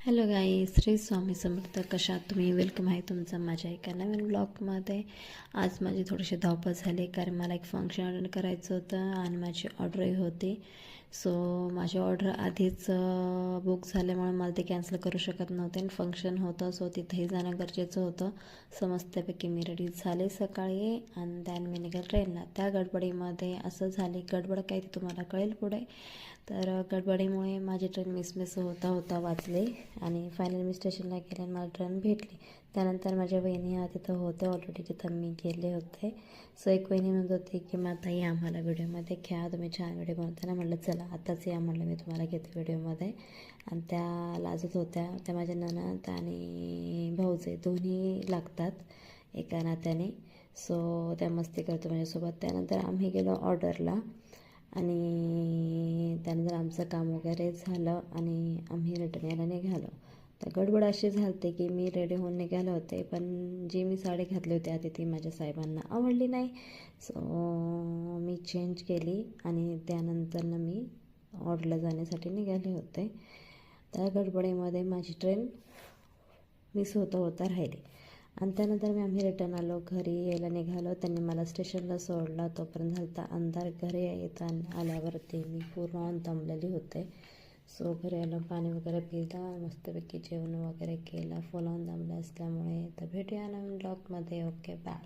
Hello गाई, श्री स्वामी समर्थ. कशा आहात तुम्ही? वेलकम आहे तुमचं माझ्या एका नवीन ब्लॉगमध्ये. आज माझी थोडीशी धावपळ झाली कारण मला एक फंक्शन अटेंड करायचं होतं आणि माझी ऑर्डरही होती. सो माझी ऑर्डर आधीच बुक झाल्यामुळे मला ते कॅन्सल करू शकत नव्हते आणि फंक्शन होतं, सो तिथेही जाणं गरजेचं होतं. सो मस्तपैकी मी रेडी झाले सकाळी आणि त्याने मी निघाल ट्रेनला. त्या गडबडीमध्ये असं झाले, गडबड काय ते तुम्हाला कळेल पुढे. तर गडबडीमुळे माझी ट्रेन मिस होता वाचले आणि फायनली मी स्टेशनला गेले आणि मला ट्रेन भेटली. त्यानंतर माझ्या वहिनी ह्या तिथं होत्या ऑलरेडी जिथं मी गेले होते. सो एक वहिनी म्हणत होती की माताई आम्हाला व्हिडिओमध्ये घ्या, तुम्ही छान व्हिडिओ बनवताना. म्हटलं चला आताच या, म्हटलं मी तुम्हाला घेते व्हिडिओमध्ये. आणि त्या लाजत होत्या. त्या माझ्या नणंद आणि भाऊजे दोन्ही लागतात एका नात्याने. सो त्या मस्ती करतो माझ्यासोबत. त्यानंतर आम्ही गेलो ऑर्डरला आणि त्यानंतर आमचं काम वगैरे झालं आणि आम्ही रिटर्न यायला निघालो. तर गडबड अशी झाली की मी रेडी होऊन निघाले होते, पण जी मी साडी घातली होती आधी ती माझ्या साहेबांना आवडली नाही. सो मी चेंज केली आणि त्यानंतरनं मी ऑर्डरला जाण्यासाठी निघाले होते. त्या गडबडीमध्ये माझी ट्रेन मिस होता राहिली आणि त्यानंतर आम्ही रिटर्न आलो, घरी यायला निघालो. त्यांनी मला स्टेशनला सोडला. तोपर्यंत झाला अंधार. घरी येता आल्यावरती मी पूर्ण दमलेली होते. सो घरी आलो, पाणी वगैरे पिलं, मस्तपैकी जेवण वगैरे केलं, फुलावून दमलं असल्यामुळे. तर भेटूया नवीन ब्लॉगमध्ये. Okay, bye.